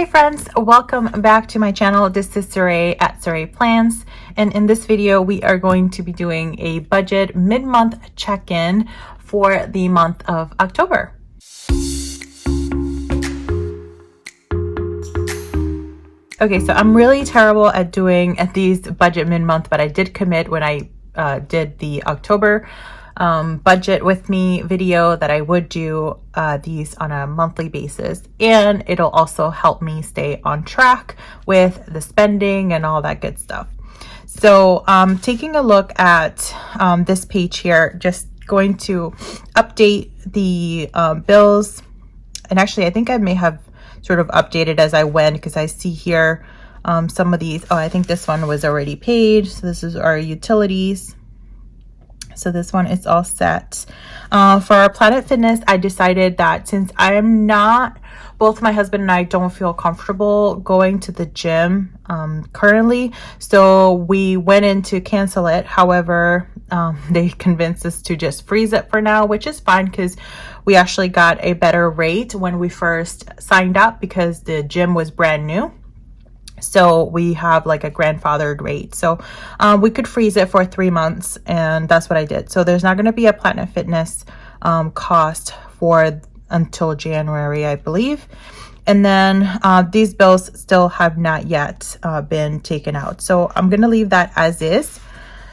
Hi friends, welcome back to my channel. This is Saray at Saray Plans, and in this video we are going to be doing a budget mid-month check-in for the month of October. Okay, so I'm really terrible at doing these budget mid-month, but I did commit when I did the October budget with me video that I would do these on a monthly basis, and it'll also help me stay on track with the spending and all that good stuff. So taking a look at this page here, just going to update the bills. And actually I think I may have sort of updated as I went, because I see here some of these. Oh, I think this one was already paid. So this is our utilities. So this one is all set. For our Planet Fitness, I decided that since I am not, both my husband and I don't feel comfortable going to the gym currently, so we went in to cancel it. However, they convinced us to just freeze it for now, which is fine because we actually got a better rate when we first signed up because the gym was brand new. So we have like a grandfathered rate. So we could freeze it for 3 months, and that's what I did. So there's not going to be a Planet Fitness cost for until January, I believe. And then these bills still have not yet been taken out. So I'm going to leave that as is.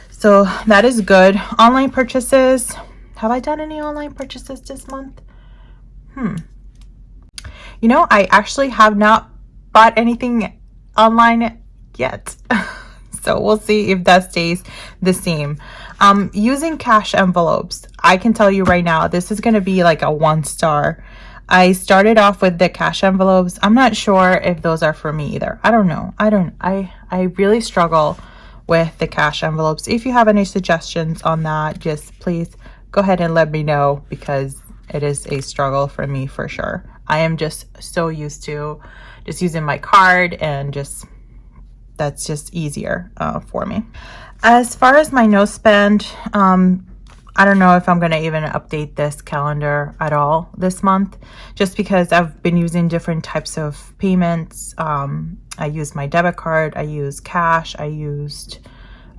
So that is good. Online purchases. Have I done any online purchases this month? You know, I actually have not bought anything online yet. So we'll see if that stays the same. Using cash envelopes, I can tell you right now, this is going to be like a 1-star. I started off with the cash envelopes. I'm not sure if those are for me either. I don't know. I really struggle with the cash envelopes. If you have any suggestions on that, just please go ahead and let me know, because it is a struggle for me for sure. I am just so used to just using my card, and that's just easier for me. As far as my no spend, I don't know if I'm going to even update this calendar at all this month, just because I've been using different types of payments. I used my debit card, I used cash, I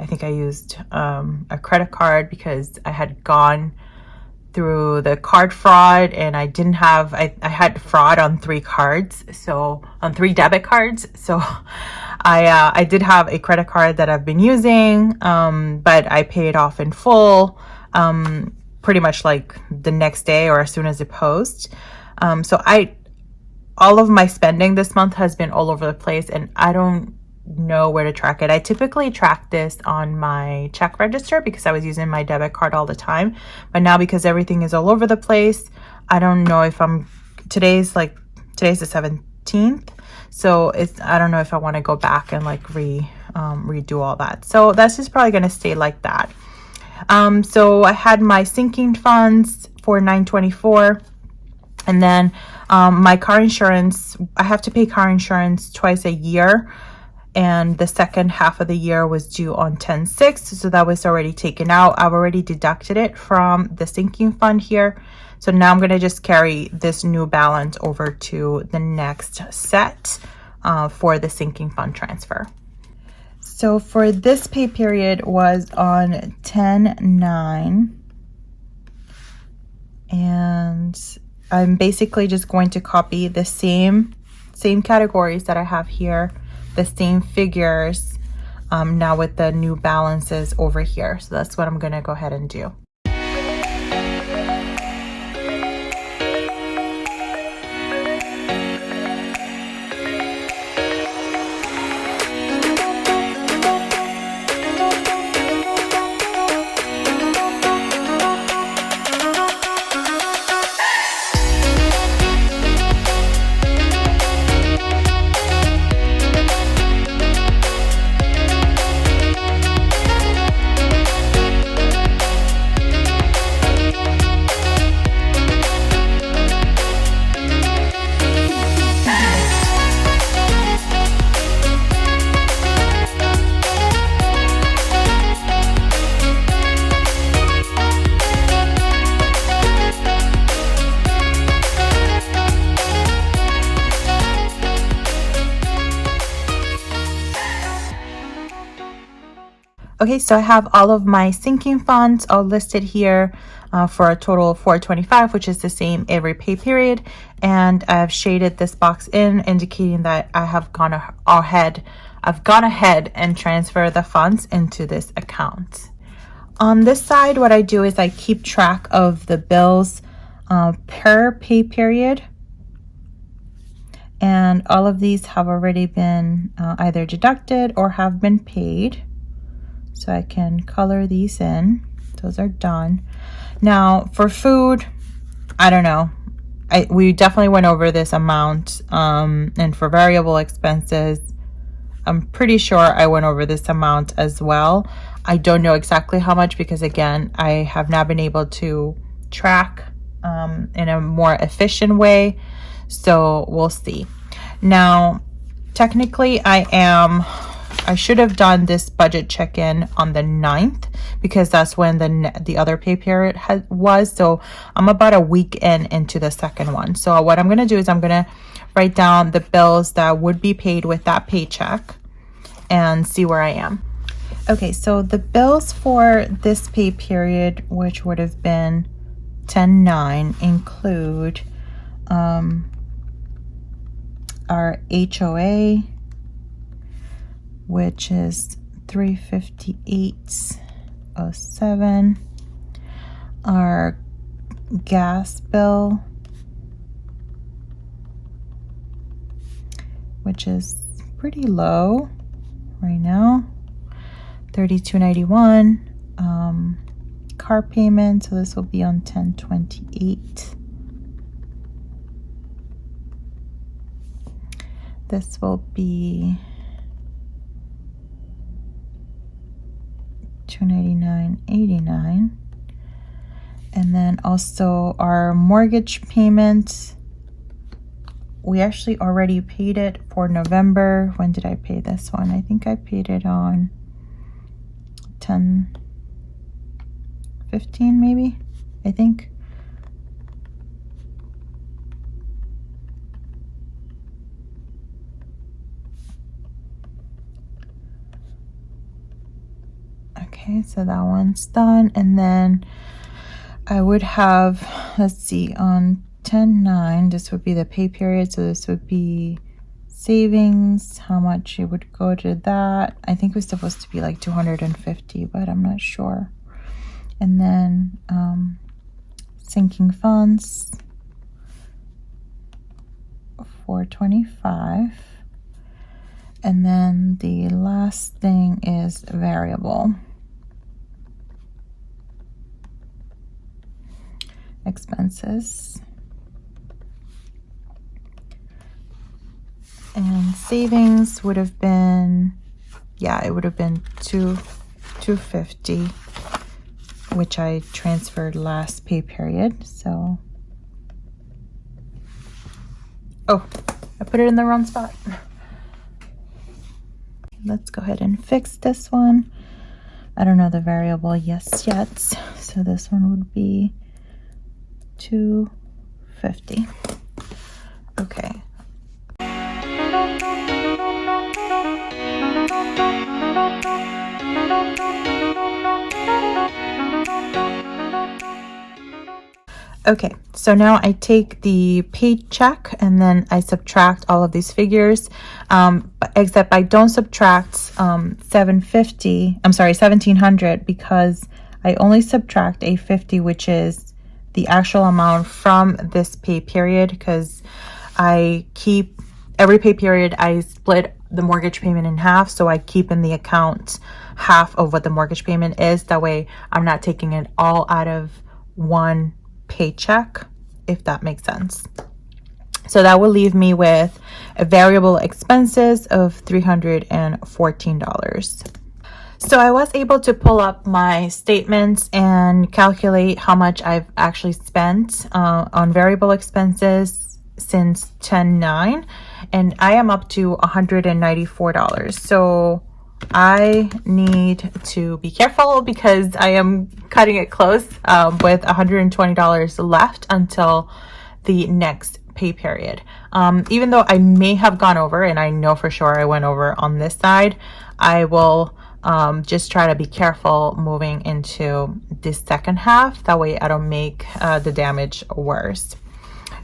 think I used a credit card because I had gone through the card fraud, and I didn't have, I had fraud on 3 cards, so on 3 debit cards. So I did have a credit card that I've been using, but I paid off in full pretty much like the next day or as soon as it posted. So all of my spending this month has been all over the place, and I don't know where to track it. I typically track this on my check register because I was using my debit card all the time, but now because everything is all over the place, I don't know if today's the 17th, so I don't know if I want to go back and like redo all that. So that's just probably going to stay like that. So I had my sinking funds for $924, and then my car insurance, I have to pay car insurance twice a year, and the second half of the year was due on 10/6, so that was already taken out. I've already deducted it from the sinking fund here, so now I'm going to just carry this new balance over to the next set for the sinking fund transfer. So for this pay period was on 10/9, and I'm basically just going to copy the same categories that I have here, the same figures, now with the new balances over here. So that's what I'm going to go ahead and do. Okay, so I have all of my sinking funds all listed here for a total of $425, which is the same every pay period. And I've shaded this box in, indicating that I have gone ahead and transferred the funds into this account. On this side, what I do is I keep track of the bills per pay period. And all of these have already been either deducted or have been paid. So I can color these in. Those are done. Now for food, I don't know. We definitely went over this amount. And for variable expenses, I'm pretty sure I went over this amount as well. I don't know exactly how much because again, I have not been able to track in a more efficient way. So we'll see. Now, technically I should have done this budget check-in on the 9th because that's when the other pay period was. So I'm about a week into the second one. So what I'm going to do is I'm going to write down the bills that would be paid with that paycheck and see where I am. Okay, so the bills for this pay period, which would have been 10/9, include our HOA, which is $358.07. Our gas bill, which is pretty low right now, $32.91. Car payment, so this will be on 10/28. This will be $299.89. And then also our mortgage payment, we actually already paid it for November. When did I pay this one? I think I paid it on 10/15 maybe, I think. Okay, so that one's done. And then I would have, let's see, on 10/9, this would be the pay period. So this would be savings, how much it would go to that. I think it was supposed to be like 250, but I'm not sure. And then sinking funds, 425. And then the last thing is variable expenses. And savings would have been, yeah, it would have been 250, which I transferred last pay period. So, oh, I put it in the wrong spot. Let's go ahead and fix this one. I don't know the variable yet. So this one would be 250. Okay. Okay, so now I take the paycheck and then I subtract all of these figures, except I don't subtract 1700 because I only subtract a 50, which is the actual amount from this pay period, because I keep every pay period, I split the mortgage payment in half. So I keep in the account half of what the mortgage payment is. That way I'm not taking it all out of one paycheck, if that makes sense. So that will leave me with a variable expenses of $314. So I was able to pull up my statements and calculate how much I've actually spent on variable expenses since 10/9, and I am up to $194. So I need to be careful because I am cutting it close with $120 left until the next pay period. Even though I may have gone over, and I know for sure I went over on this side, I will just try to be careful moving into the second half. That way I don't make the damage worse.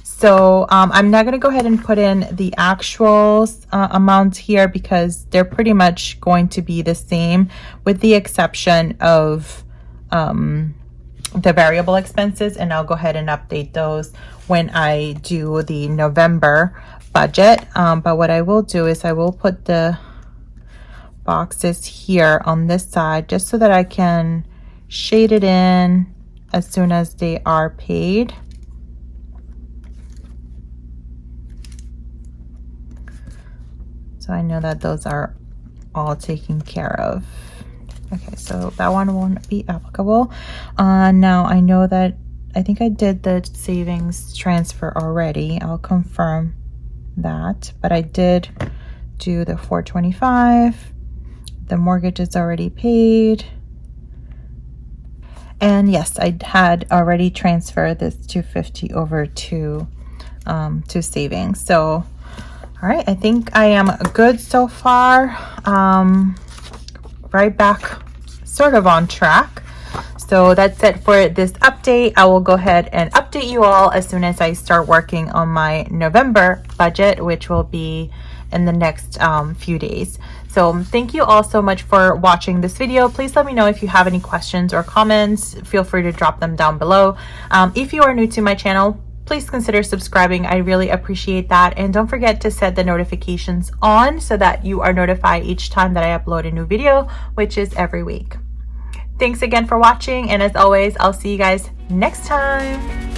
So I'm not going to go ahead and put in the actual amounts here because they're pretty much going to be the same, with the exception of the variable expenses, and I'll go ahead and update those when I do the November budget. But what I will do is I will put the boxes here on this side just so that I can shade it in as soon as they are paid. So I know that those are all taken care of. Okay, so that one won't be applicable. Now I know that I think I did the savings transfer already. I'll confirm that, but I did do the $425. The mortgage is already paid. And yes, I had already transferred this $250 over to savings. So all right, I think I am good so far. Right back sort of on track. So that's it for this update. I will go ahead and update you all as soon as I start working on my November budget, which will be in the next few days. So thank you all so much for watching this video. Please let me know if you have any questions or comments. Feel free to drop them down below. If you are new to my channel, please consider subscribing. I really appreciate that. And don't forget to set the notifications on so that you are notified each time that I upload a new video, which is every week. Thanks again for watching. And as always, I'll see you guys next time.